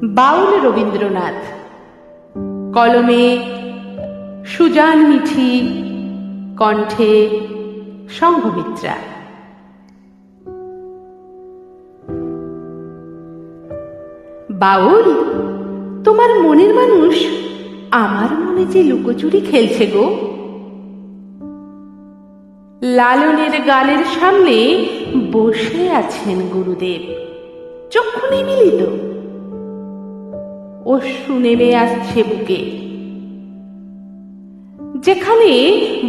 বাউল রবীন্দ্রনাথ। কলমে সুজান মিঠি, কণ্ঠে সংঘমিত্রা। বাউল, তোমার মনের মানুষ আমার মনে যে লুকোচুরি খেলছে গো। লালনের গানের সামনে বসে আছেন গুরুদেব, চক্ষু মিলিত, অশ্রু নেমে আসছে বুকে। যেখানে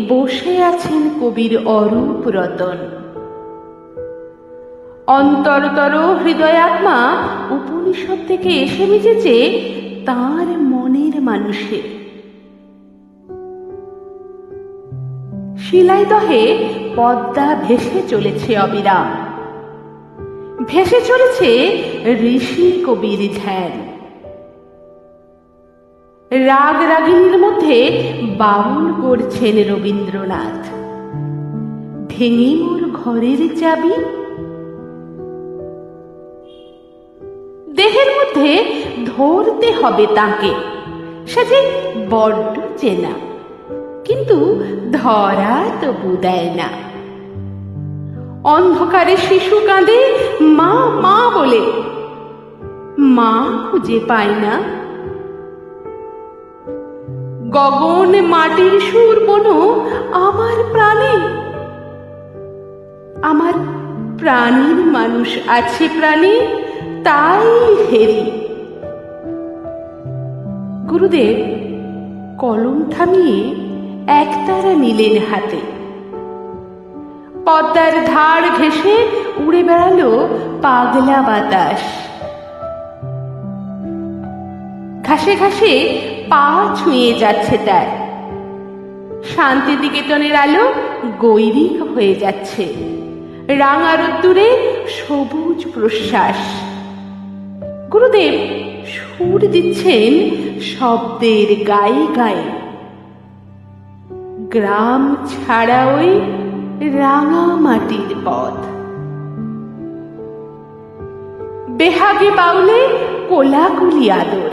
বসে আছেন কবির অরূপ রতন, অন্তরতর হৃদয়াত্মা উপনিষদ থেকে এসে মিশেছে তাঁর মনের মানুষে। শিলাইদহে পদ্মা ভেসে চলেছে অবিরাম, ভেসে চলেছে ঋষি কবির ধ্যান। রাগ রাগিনীর মধ্যে বাউল করছেন রবীন্দ্রনাথ, ভেঙে মোর ঘরের চাবি। দেহের মধ্যে ধরতে হবে তাকে, সে যে বড্ড চেনা, কিন্তু ধরা তবু দেয় না। অন্ধকারে শিশু কাঁদে মা মা বলে, মা খুঁজে পায় না। গগন মাটির সুর বনো আমার প্রাণে, আমার প্রাণীর মানুষ আছে প্রাণে, তাই হেরি। গুরুদেব কলম থামিয়ে একতারা নিলেন হাতে। পদ্মার ধার ঘেঁষে উড়ে বেড়ালো পাগলা বাতাস। ঘাসে ঘাসে পা ছুঁয়ে যাচ্ছে তার, শান্তিনিকেতনের আলো গৈরিক হয়ে যাচ্ছে, রাঙা রোদ্দুরে সবুজ প্রশ্বাস। গুরুদেব সুর দিচ্ছেন শব্দের গায়ে গায়ে। গ্রাম ছাড়া ওই রাঙা মাটির পথ। বেহাগে বাউলে কোলাকুলি আদর,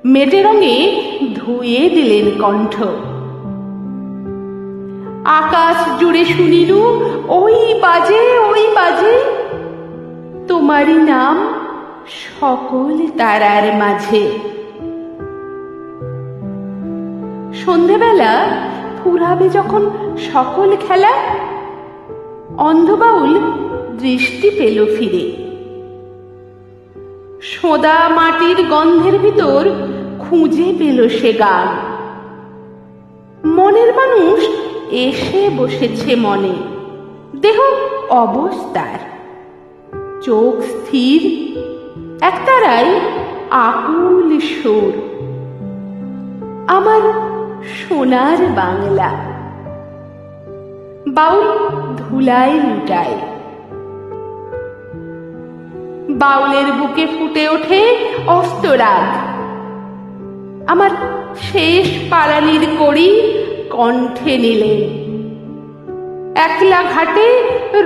মেটে রঙে ধুয়ে দিলেন কণ্ঠ। আকাশ জুড়ে শুনিলু ওই বাজে ওই বাজে, তোমারই নাম সকল তারার মাঝে। সন্ধেবেলা ফুরাবে যখন সকল খেলা, অন্ধবাউল দৃষ্টি পেল ফিরে। সোদা মাটির গন্ধের ভিতর খুঁজে পেল সে গান। মনের মানুষ এসে বসেছে মনে, দেহ অবস্থার, চোখ স্থির, একতারাই আকুল সুর। আমার সোনার বাংলা। বাউল ধুলায় লুটায়। বাউলের বুকে ফুটে ওঠে অস্তরাগ। আমার শেষ পারানির কড়ি কণ্ঠে নিলেন, একলা ঘাটে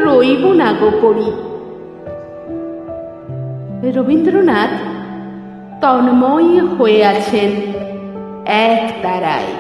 রইব না গো পড়ি। রবীন্দ্রনাথ তন্ময় হয়ে আছেন এক তারায়।